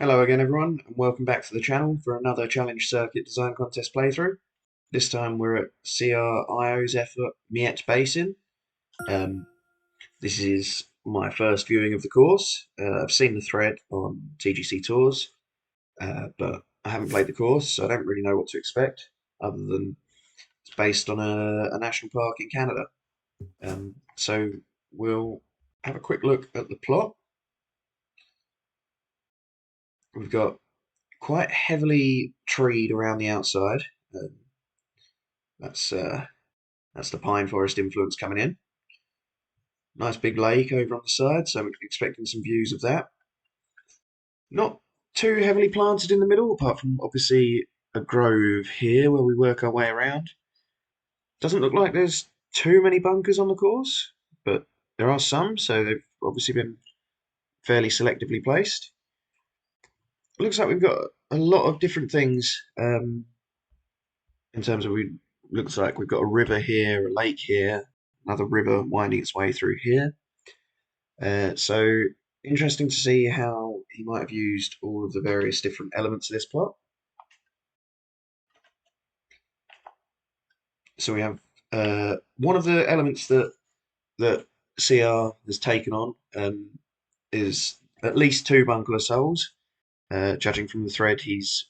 Hello again everyone and welcome back to the channel for another Challenge Circuit Design Contest playthrough. This time we're at CRIO's effort Miette Basin. This is my first viewing of the course. I've seen the thread on TGCTours, but I haven't played the course, so I don't really know what to expect other than it's based on a national park in Canada. So we'll have a quick look at the plot. We've got quite heavily treed around the outside. That's the pine forest influence coming in. Nice big lake over on the side, so we're expecting some views of that. Not too heavily planted in the middle, apart from obviously a grove here where we work our way around. Doesn't look like there's too many bunkers on the course, but there are some, so they've obviously been fairly selectively placed. It looks like we've got a lot of different things in terms of looks like we've got a river here, a lake here, another river winding its way through here. So interesting to see how he might have used all of the various different elements of this plot. So we have one of the elements that CR has taken on is at least two bunkerless souls. Judging from the thread, he's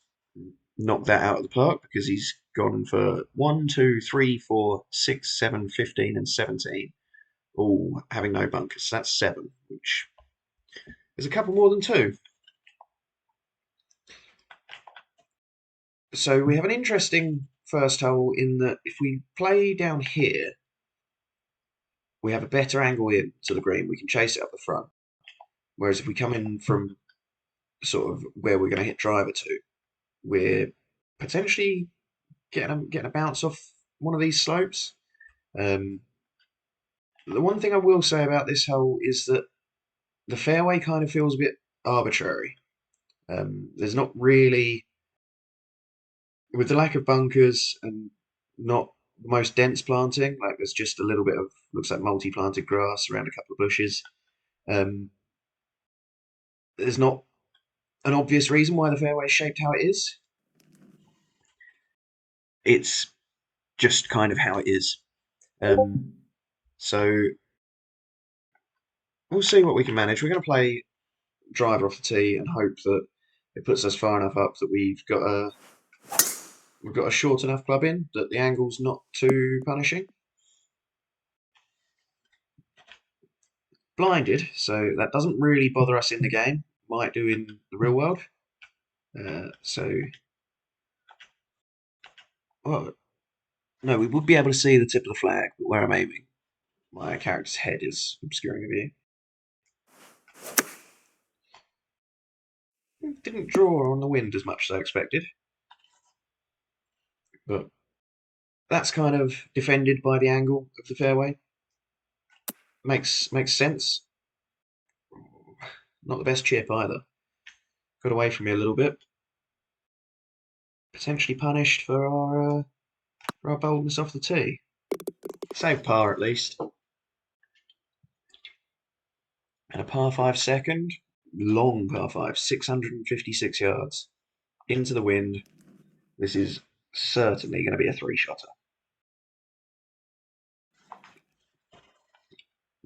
knocked that out of the park because he's gone for 1, 2, 3, 4, 6, 7, 15, and 17, all having no bunkers. So that's 7, which is a couple more than 2. So we have an interesting first hole in that if we play down here, we have a better angle in to the green. We can chase it up the front. Whereas if we come in from sort of where we're going to hit driver to, we're potentially getting a bounce off one of these slopes. The one thing I will say about this hole is that the fairway kind of feels a bit arbitrary. There's not really, with the lack of bunkers and not the most dense planting, like there's just a little bit of, looks like multi-planted grass around a couple of bushes. There's not an obvious reason why the fairway is shaped how it is. It's just kind of how it is. So we'll see what we can manage. We're going to play driver off the tee and hope that it puts us far enough up that we've got a short enough club in that the angle's not too punishing. Blinded, so that doesn't really bother us in the game. Might do in the real world. Well, no, we would be able to see the tip of the flag, but where I'm aiming, my character's head is obscuring the view. Didn't draw on the wind as much as I expected, but that's kind of defended by the angle of the fairway. Makes sense. Not the best chip either. Got away from me a little bit. Potentially punished for our boldness off the tee. Save par at least. And a par 5 second. Long par 5, 656 yards. Into the wind. This is certainly going to be a 3-shotter.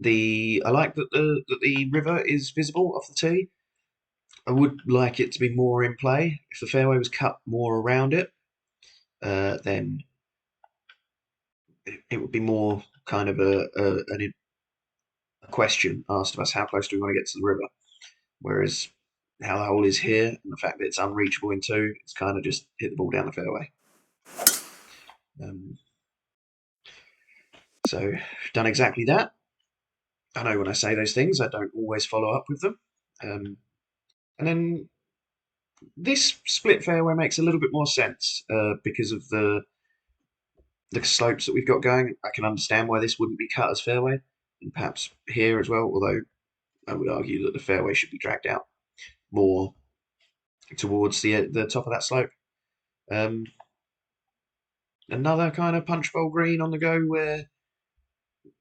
I like that the river is visible off the tee. I would like it to be more in play. If the fairway was cut more around it, then it would be more kind of a question asked of us: how close do we want to get to the river? Whereas how the hole is here and the fact that it's unreachable in 2, it's kind of just hit the ball down the fairway. So done exactly that. I know when I say those things, I don't always follow up with them. And then this split fairway makes a little bit more sense because of the slopes that we've got going. I can understand why this wouldn't be cut as fairway, and perhaps here as well, although I would argue that the fairway should be dragged out more towards the top of that slope. Another kind of punch bowl green on the go where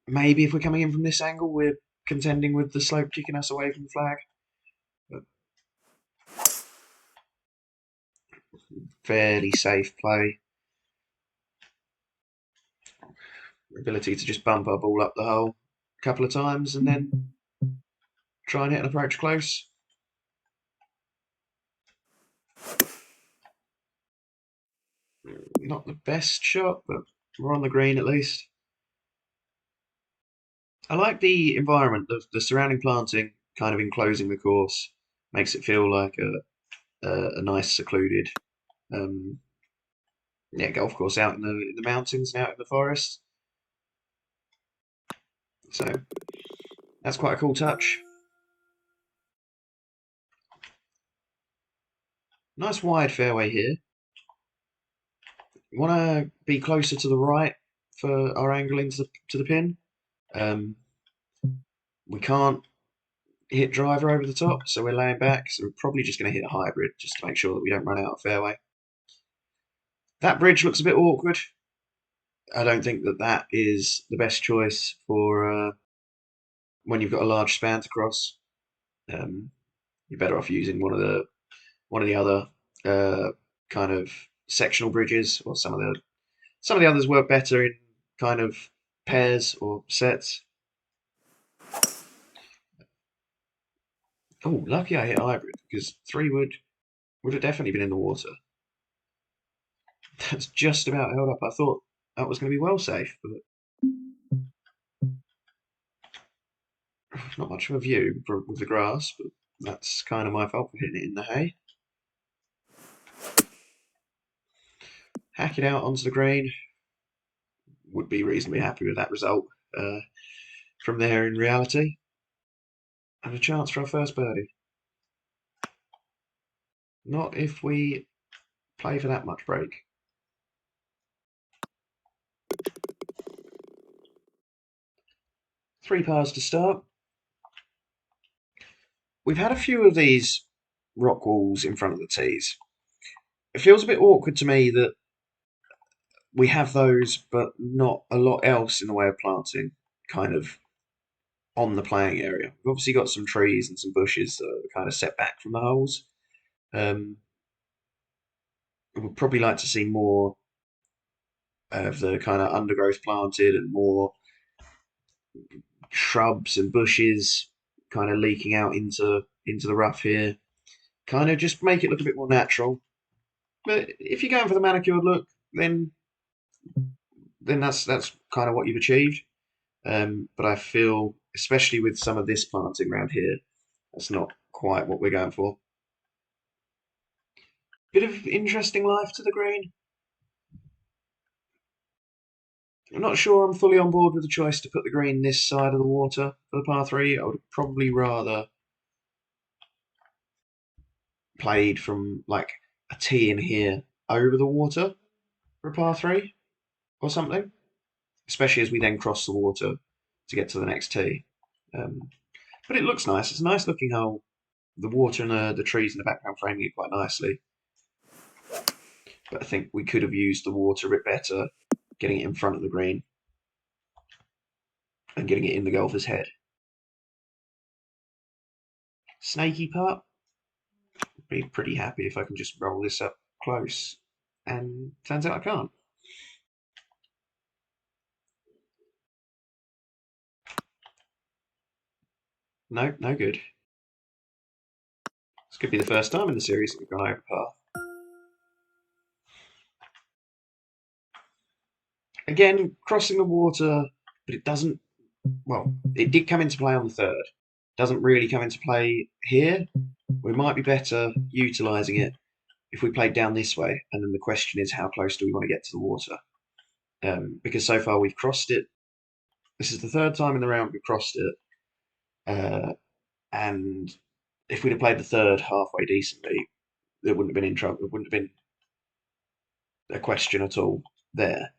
maybe if we're coming in from this angle, we're contending with the slope kicking us away from the flag. But fairly safe play. The ability to just bump our ball up the hole a couple of times and then try and hit an approach close. Not the best shot, but we're on the green at least. I like the environment, the surrounding planting kind of enclosing the course makes it feel like a nice secluded golf course out in the mountains and out in the forest. So that's quite a cool touch. Nice wide fairway here. Want to be closer to the right for our angle into to the pin. We can't hit driver over the top, so we're laying back. So we're probably just going to hit a hybrid just to make sure that we don't run out of fairway. That bridge looks a bit awkward. I don't think that is the best choice for when you've got a large span to cross. You're better off using one of the other kind of sectional bridges, or some of the others work better in kind of pairs or sets. Oh, lucky I hit hybrid because 3 would have definitely been in the water. That's just about held up. I thought that was going to be well safe, but not much of a view with the grass. But that's kind of my fault for hitting it in the hay. Hack it out onto the green. Would be reasonably happy with that result from there in reality. And a chance for our first birdie. Not if we play for that much break. Three pars to start. We've had a few of these rock walls in front of the tees. It feels a bit awkward to me that we have those, but not a lot else in the way of planting kind of on the playing area. We've obviously got some trees and some bushes that are kind of set back from the holes. We'd probably like to see more of the kind of undergrowth planted and more shrubs and bushes kind of leaking out into the rough here. Kind of just make it look a bit more natural. But if you're going for the manicured look, then that's kind of what you've achieved. But I feel, especially with some of this planting around here, that's not quite what we're going for. Bit of interesting life to the green. I'm not sure I'm fully on board with the choice to put the green this side of the water for the par 3. I would probably rather played from like a tee in here over the water for a par 3 or something, especially as we then cross the water to get to the next tee. But it looks nice. It's a nice looking hole. The water and the trees in the background framing it quite nicely. But I think we could have used the water a bit better, getting it in front of the green and getting it in the golfer's head. Snaky putt. Be pretty happy if I can just roll this up close. And turns out I can't. No, no good. This could be the first time in the series that we've gone over par. Again, crossing the water, but it doesn't. Well, it did come into play on the third. Doesn't really come into play here. We might be better utilising it if we played down this way. And then the question is, how close do we want to get to the water? Because so far we've crossed it. This is the third time in the round we've crossed it. And if we'd have played the third halfway decently, it wouldn't have been in trouble. It wouldn't have been a question at all there.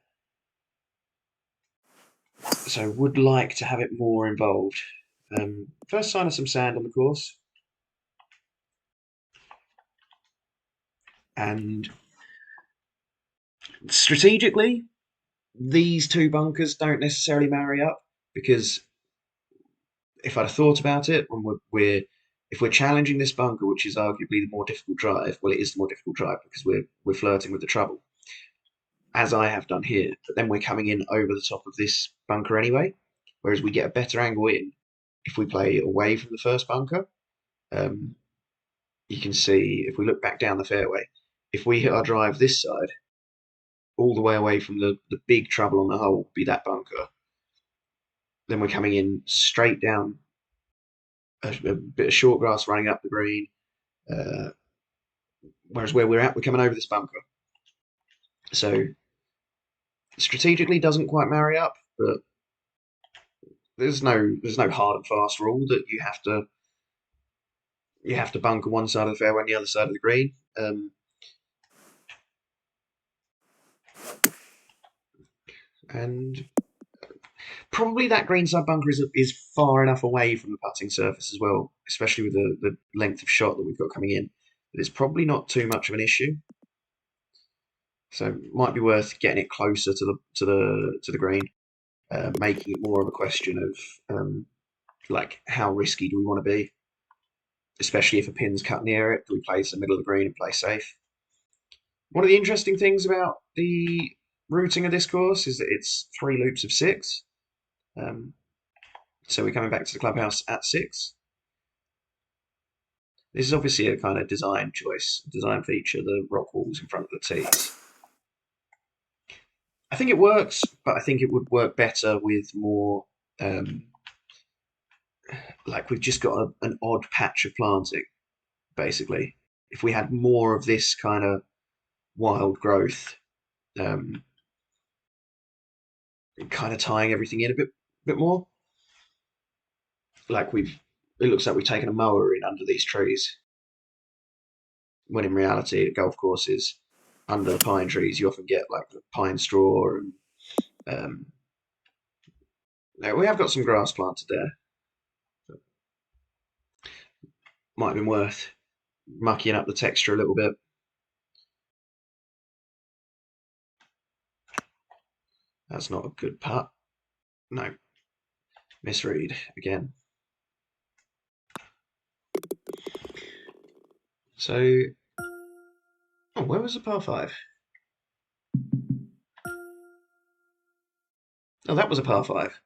So would like to have it more involved. First sign of some sand on the course. And strategically, these two bunkers don't necessarily marry up because if I'd have thought about it, when we're if we're challenging this bunker, which is arguably the more difficult drive, well, it is the more difficult drive because we're flirting with the trouble, as I have done here. But then we're coming in over the top of this bunker anyway, whereas we get a better angle in if we play away from the first bunker. Um, you can see if we look back down the fairway, if we hit our drive this side, all the way away from the big trouble on the hole, be that bunker, then we're coming in straight down a bit of short grass running up the green. Uh, whereas where we're at, we're coming over this bunker. So strategically doesn't quite marry up, but there's no hard and fast rule that you have to bunker one side of the fairway and the other side of the green. And probably that greenside bunker is far enough away from the putting surface as well, especially with the length of shot that we've got coming in. That it's probably not too much of an issue. So it might be worth getting it closer to the green, making it more of a question of like how risky do we want to be, especially if a pin's cut near it. Do we place the middle of the green and play safe? One of the interesting things about the routing of this course is that it's 3 loops of 6. Um, so we're coming back to the clubhouse at 6. This is obviously a kind of design choice, design feature, the rock walls in front of the tees. I think it works, but I think it would work better with more, like we've just got an odd patch of planting, basically. If we had more of this kind of wild growth, um, kind of tying everything in a bit more, like it looks like we've taken a mower in under these trees, when in reality, at golf courses, under the pine trees, you often get like the pine straw and no, we have got some grass planted there. Might have been worth mucking up the texture a little bit. That's not a good putt. No. Misread again. So, where was the par 5? Oh, that was a par 5.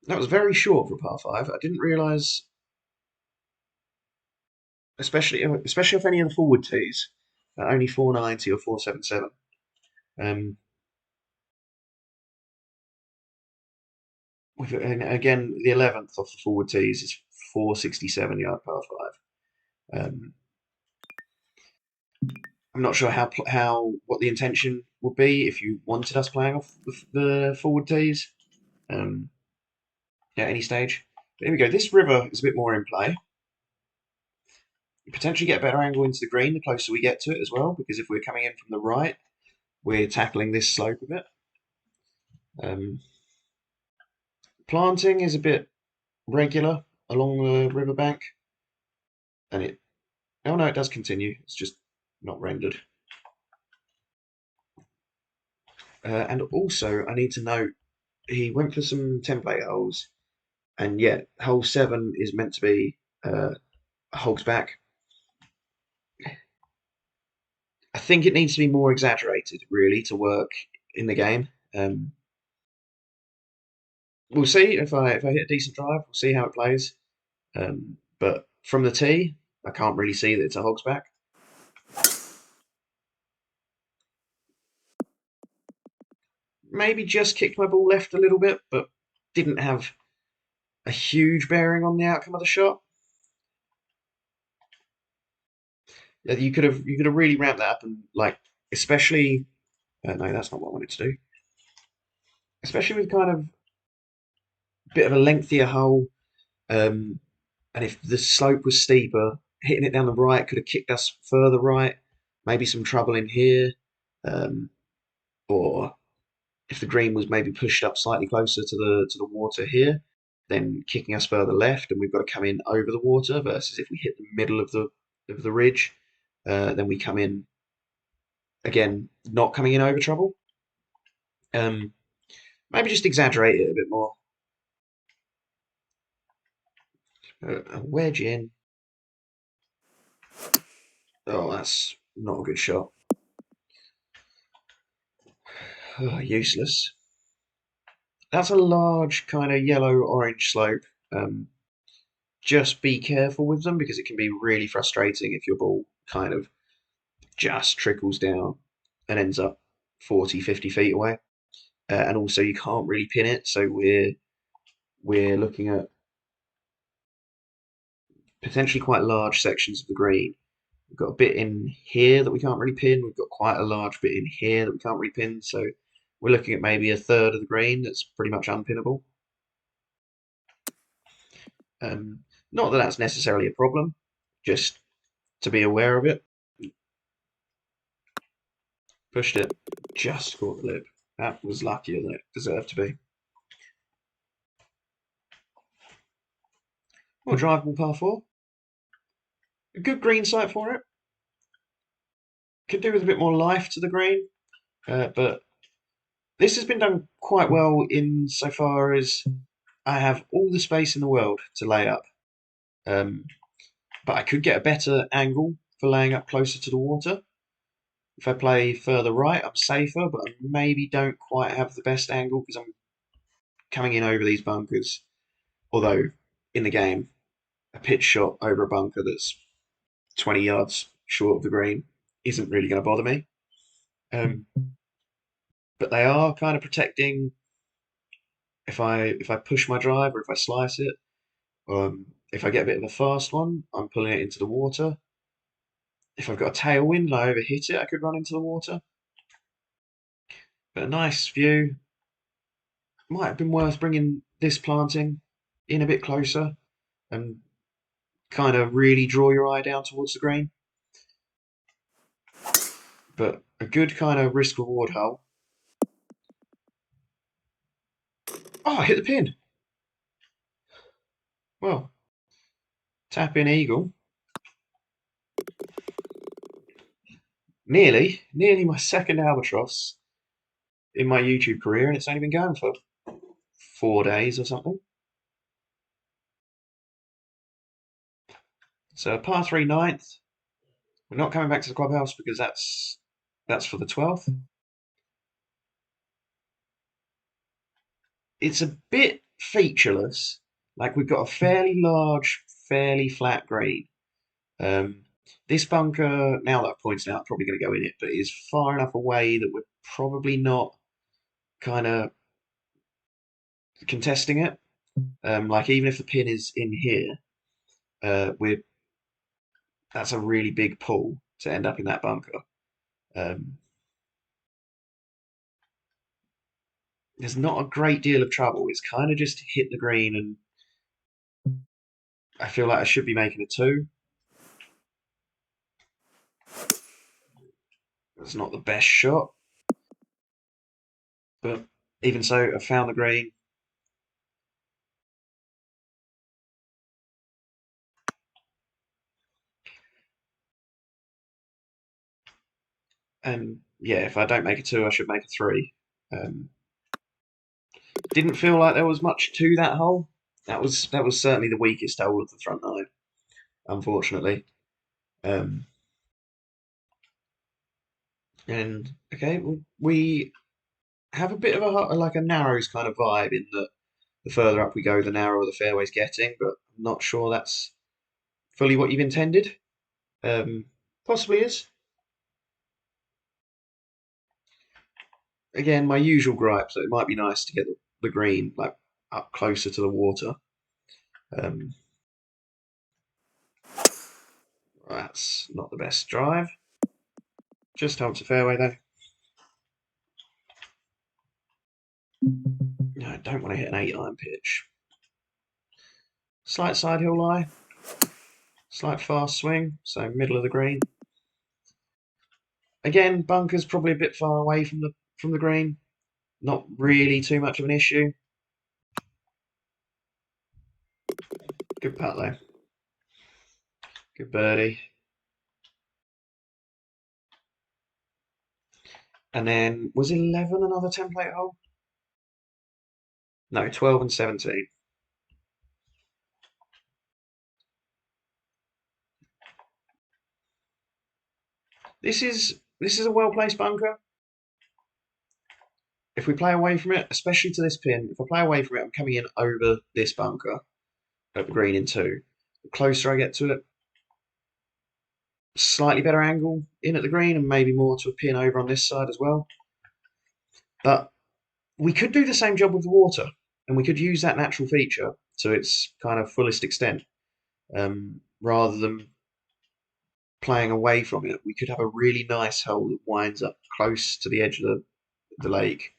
That was very short for a par 5. I didn't realise, especially off any of the forward tees, only 490 or 477. And again, the 11th off the forward tees is 467 yard par 5. I'm not sure what the intention would be if you wanted us playing off the forward tees at any stage. But here we go. This river is a bit more in play. You potentially get a better angle into the green the closer we get to it as well, because if we're coming in from the right, we're tackling this slope a bit. Planting is a bit regular along the riverbank, and oh no, it does continue. It's just not rendered. And also, I need to note he went for some template holes, and yet hole 7 is meant to be a hogs back. I think it needs to be more exaggerated, really, to work in the game. We'll see if I hit a decent drive. We'll see how it plays. But from the tee, I can't really see that it's a hogs back. Maybe just kicked my ball left a little bit, but didn't have a huge bearing on the outcome of the shot. Yeah, you could have really ramped that up and like, especially. No, that's not what I wanted to do. Especially with kind of a bit of a lengthier hole, and if the slope was steeper, hitting it down the right could have kicked us further right. Maybe some trouble in here, or if the green was maybe pushed up slightly closer to the water here, then kicking us further left, and we've got to come in over the water. Versus if we hit the middle of the ridge, then we come in again, not coming in over trouble. Maybe just exaggerate it a bit more. A wedge in. Oh, that's not a good shot. Oh, useless. That's a large kind of yellow-orange slope. Um, just be careful with them because it can be really frustrating if your ball kind of just trickles down and ends up 40, 50 feet away. And also you can't really pin it, so we're looking at potentially quite large sections of the green. We've got a bit in here that we can't really pin. We've got quite a large bit in here that we can't really pin. So we're looking at maybe a third of the green that's pretty much unpinnable. Not that that's necessarily a problem, just to be aware of it. Pushed it, just caught the lip. That was luckier than it deserved to be. Well, drivable par 4. A good green site for it. Could do with a bit more life to the green, but this has been done quite well in so far as I have all the space in the world to lay up. Um, but I could get a better angle for laying up closer to the water. If I play further right, I'm safer, but I maybe don't quite have the best angle because I'm coming in over these bunkers. Although, in the game, a pitch shot over a bunker that's 20 yards short of the green isn't really going to bother me. Um, but they are kind of protecting if I push my drive or if I slice it. If I get a bit of a fast one, I'm pulling it into the water. If I've got a tailwind and I overhit it, I could run into the water. But a nice view. Might have been worth bringing this planting in a bit closer and kind of really draw your eye down towards the green. But a good kind of risk reward hole. Oh, I hit the pin. Well, tap in eagle. Nearly my second albatross in my YouTube career, and it's only been going for 4 days or something. So par 3 ninth. We're not coming back to the clubhouse because that's for the 12th. It's a bit featureless. Like we've got a fairly large, fairly flat green. Um, this bunker, now that I've pointed out, probably going to go in it, but is far enough away that we're probably not kind of contesting it. Like even if the pin is in here, we're that's a really big pull to end up in that bunker. Um, there's not a great deal of trouble. It's kind of just hit the green, and I feel like I should be making a two. It's not the best shot, but even so, I found the green. And yeah, if I don't make a two, I should make a three. Um, didn't feel like there was much to that hole. That was certainly the weakest hole of the front nine, unfortunately. Um, and okay, we have a bit of like a narrows kind of vibe in that the further up we go, the narrower the fairway's getting. But I'm not sure that's fully what you've intended. Possibly is. Again, my usual gripe. So it might be nice to get the green like up closer to the water. Um, that's not the best drive. Just holds the fairway though. No, I don't want to hit an 8-iron pitch. Slight side hill lie, slight fast swing, so middle of the green. Again, bunker's probably a bit far away from the green. Not really too much of an issue. Good putt though. Good birdie. And then was 11 another template hole? No, 12 and 17. This is a well-placed bunker. If we play away from it, especially to this pin, if I play away from it, I'm coming in over this bunker at the green in two. The closer I get to it, slightly better angle in at the green and maybe more to a pin over on this side as well. But we could do the same job with the water, and we could use that natural feature to its kind of fullest extent. Rather than playing away from it, we could have a really nice hole that winds up close to the edge of the lake,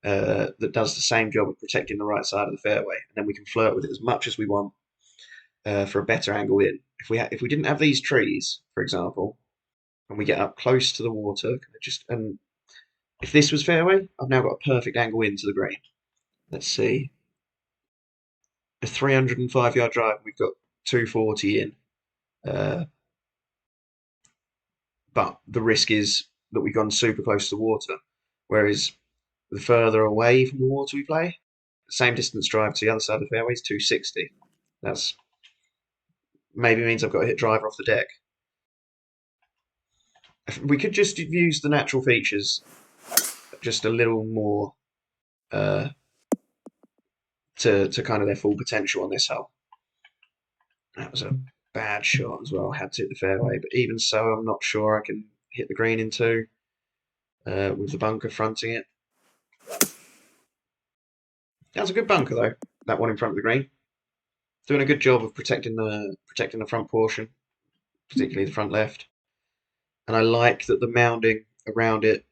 that does the same job of protecting the right side of the fairway, and then we can flirt with it as much as we want for a better angle in. If we didn't have these trees, for example, and we get up close to the water, and if this was fairway, I've now got a perfect angle into the green. Let's see, a 305-yard drive. We've got 240 in, but the risk is that we've gone super close to the water. Whereas the further away from the water we play, the same distance drive to the other side of the fairway is 260. That's maybe means I've got to hit driver off the deck. We could just use the natural features just a little more to kind of their full potential on this hole. That was a bad shot as well. Had to hit the fairway, but even so, I'm not sure I can hit the green in two with the bunker fronting it. That's a good bunker though. That one in front of the green, doing a good job of protecting the front portion, particularly the front left. And I like that the mounding around it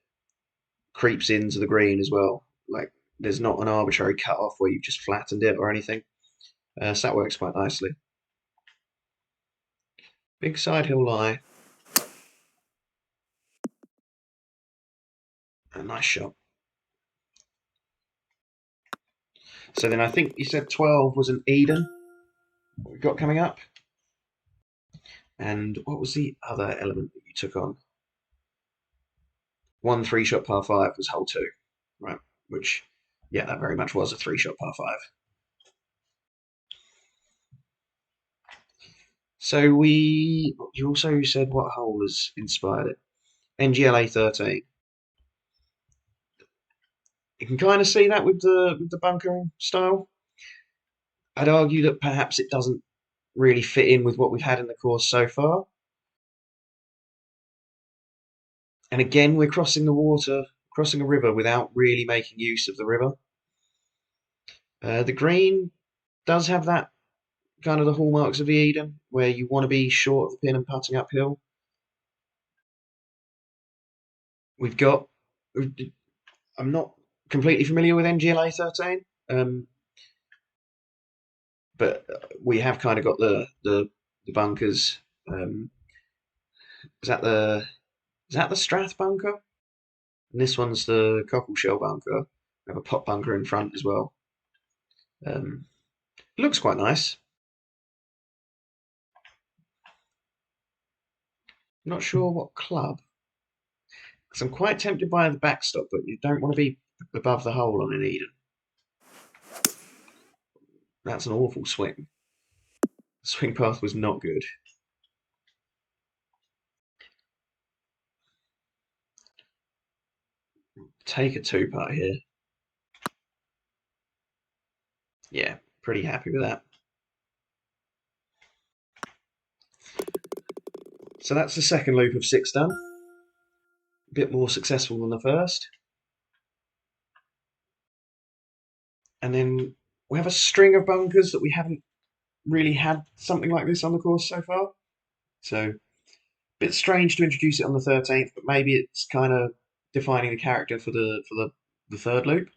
creeps into the green as well. Like there's not an arbitrary cut off where you've just flattened it or anything. So that works quite nicely. Big side hill lie. A nice shot. So then I think you said 12 was an Eden. What we've got coming up. And what was the other element that you took on? 1 3-shot par 5 was hole 2. Right. Which, yeah, that very much was a 3-shot par 5. So you also said what hole has inspired it? NGLA 13. You can kind of see that with the bunkering style. I'd argue that perhaps it doesn't really fit in with what we've had in the course so far. And again, we're crossing the water, crossing a river without really making use of the river. The green does have that kind of the hallmarks of the Eden, where you want to be short of the pin and putting uphill. We've got. I'm not completely familiar with NGLA 13, but we have kind of got the bunkers. Is that the Strath bunker? And this one's the Cockleshell bunker. We have a pot bunker in front as well. It looks quite nice. Not sure what club. Because I'm quite tempted by the backstop, but you don't want to be above the hole on an Eden. That's an awful swing. The swing path was not good. Take a 2-putt here. Yeah, pretty happy with that. So that's the second loop of 6 done. A bit more successful than the first. And then we have a string of bunkers that we haven't really had something like this on the course so far. So a bit strange to introduce it on the 13th, but maybe it's kind of defining the character for the third loop.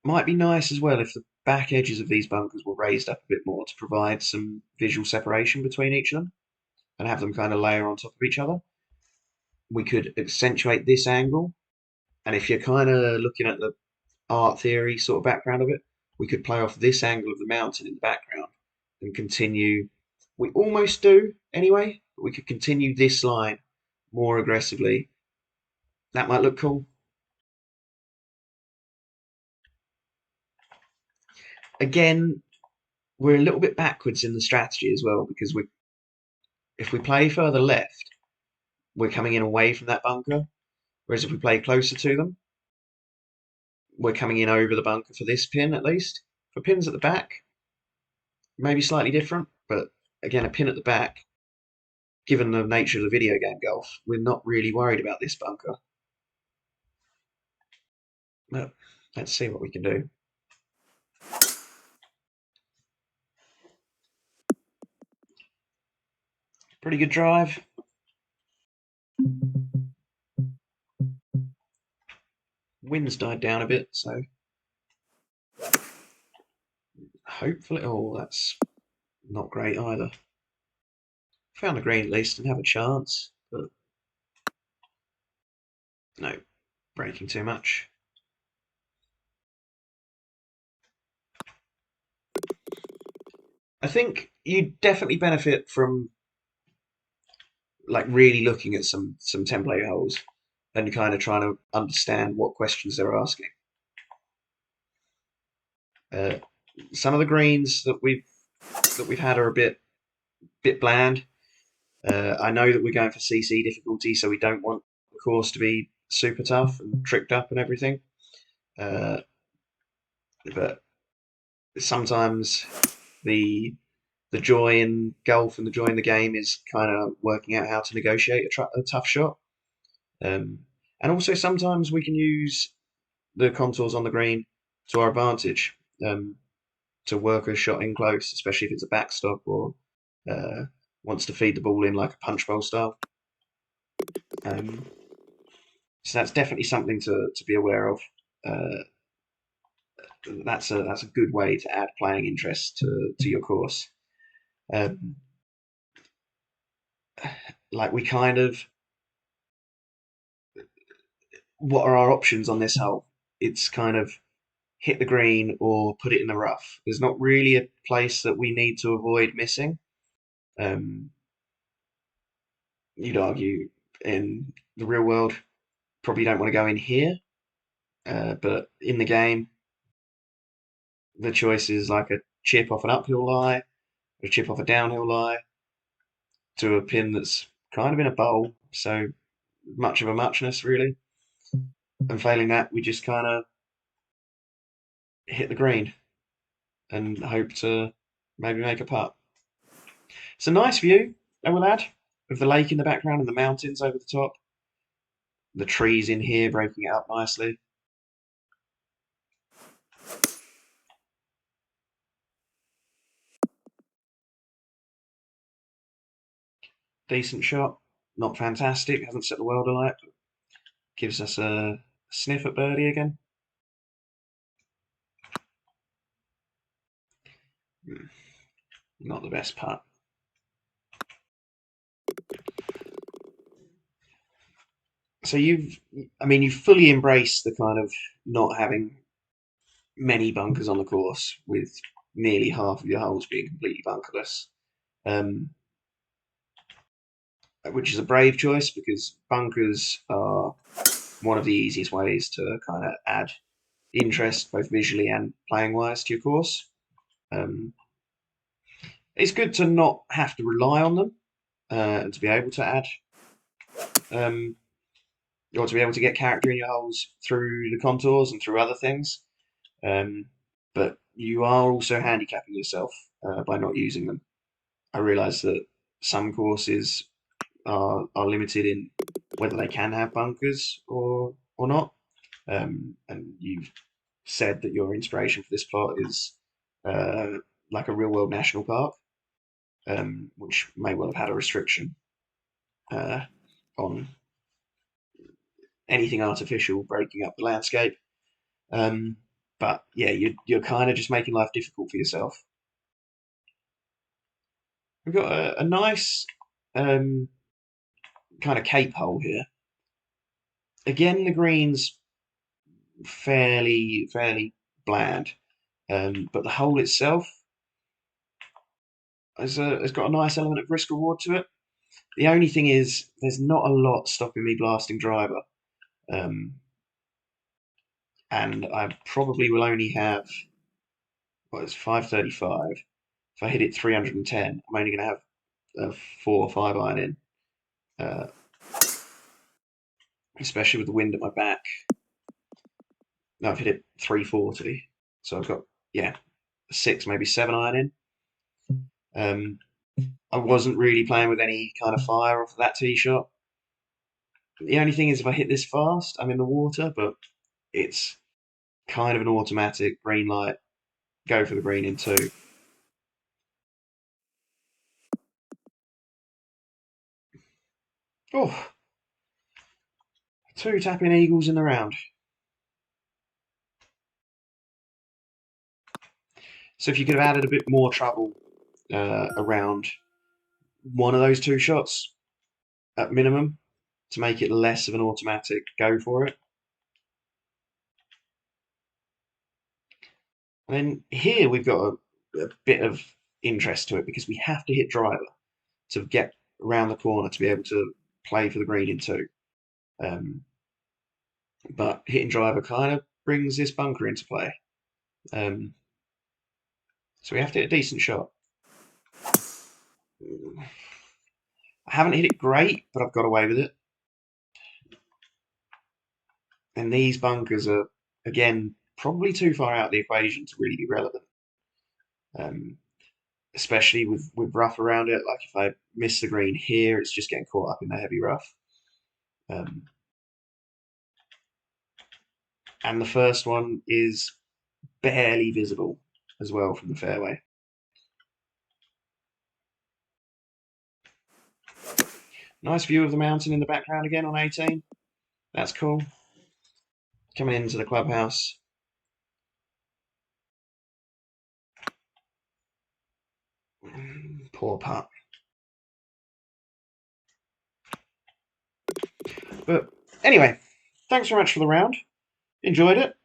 Might be nice as well if the back edges of these bunkers were raised up a bit more to provide some visual separation between each of them and have them kind of layer on top of each other. We could accentuate this angle, and if you're kind of looking at the art theory sort of background of it, we could play off this angle of the mountain in the background and continue. We almost do anyway, but we could continue this line more aggressively. That might look cool. Again, we're a little bit backwards in the strategy as well because if we play further left, we're coming in away from that bunker. Whereas if we play closer to them, we're coming in over the bunker for this pin at least. For pins at the back, maybe slightly different, but again, a pin at the back, given the nature of the video game golf, we're not really worried about this bunker. But let's see what we can do. Pretty good drive. Wind's died down a bit, so hopefully. Oh, that's not great either. Found the green at least and have a chance, but no, breaking too much. I think you definitely benefit from like really looking at some template holes and kind of trying to understand what questions they're asking. Uh, some of the greens that we've had are a bit bland. I know that we're going for CC difficulty, so we don't want the course to be super tough and tricked up and everything. But sometimes the joy in golf and the joy in the game is kind of working out how to negotiate a tough shot. And also sometimes we can use the contours on the green to our advantage, to work a shot in close, especially if it's a backstop or uh, wants to feed the ball in like a punch bowl style. Um, so that's definitely something to be aware of. Uh, that's a good way to add playing interest to your course. Um, like we kind of, what are our options on this hole? It's kind of hit the green or put it in the rough. There's not really a place that we need to avoid missing. Um, you'd argue in the real world, probably don't want to go in here, but in the game, the choice is like a chip off an uphill lie, or a chip off a downhill lie, to a pin that's kind of in a bowl, so much of a muchness really. And failing that, we just kind of hit the green and hope to maybe make a putt. It's a nice view, I will add, of the lake in the background and the mountains over the top. The trees in here breaking it up nicely. Decent shot, not fantastic, hasn't set the world alight, but gives us a sniff at birdie again. Not the best putt. So you've fully embraced the kind of not having many bunkers on the course, with nearly half of your holes being completely bunkerless, um, which is a brave choice because bunkers are one of the easiest ways to kind of add interest, both visually and playing wise, to your course. Um, it's good to not have to rely on them, and to be able to add, um, or to be able to get character in your holes through the contours and through other things. Um, but you are also handicapping yourself by not using them. I realise that some courses are limited in whether they can have bunkers or not. And you've said that your inspiration for this plot is uh, like a real world national park, which may well have had a restriction uh, on anything artificial breaking up the landscape. Um, but yeah, you're kind of just making life difficult for yourself. We've got a nice um, kind of cape hole here. Again, the greens fairly bland, but the hole itself has got a nice element of risk reward to it. The only thing is, there's not a lot stopping me blasting driver, um, and I probably will only have it's 535. If I hit it 310, I'm only going to have a 4 or 5 iron in. Uh, especially with the wind at my back. Now I've hit it 340, so I've got, yeah, 6, maybe 7 iron in. I wasn't really playing with any kind of fire off of that tee shot. The only thing is, if I hit this fast, I'm in the water, but it's kind of an automatic green light, go for the green in 2. Oh, 2 tapping eagles in the round. So if you could have added a bit more trouble around one of those 2 shots at minimum to make it less of an automatic go for it. And then here we've got a bit of interest to it because we have to hit driver to get around the corner to be able to play for the green in 2. But hitting driver kind of brings this bunker into play. So we have to hit a decent shot. I haven't hit it great, but I've got away with it. And these bunkers are, again, probably too far out of the equation to really be relevant. Especially with rough around it. Like if I miss the green here, it's just getting caught up in the heavy rough. And the first one is barely visible as well from the fairway. Nice view of the mountain in the background again on 18. That's cool. Coming into the clubhouse. Poor putt. But anyway, thanks very much for the round. Enjoyed it.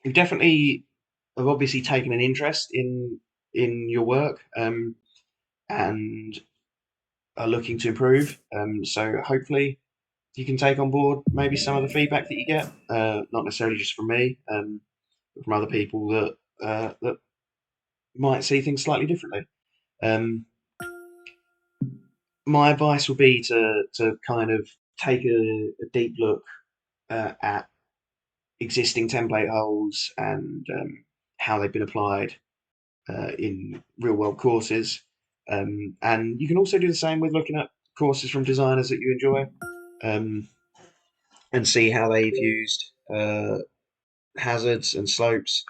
We definitely have obviously taken an interest in your work and are looking to improve. So hopefully you can take on board maybe some of the feedback that you get, not necessarily just from me, but from other people that might see things slightly differently. My advice would be to kind of take a deep look at existing template holes and how they've been applied in real world courses. And you can also do the same with looking at courses from designers that you enjoy and see how they've used hazards and slopes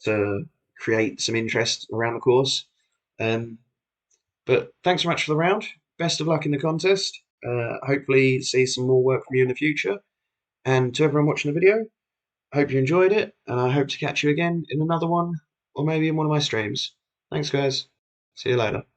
to create some interest around the course. But thanks so much for the round. Best of luck in the contest. Hopefully see some more work from you in the future. And to everyone watching the video, I hope you enjoyed it, and I hope to catch you again in another one, or maybe in one of my streams. Thanks, guys. See you later.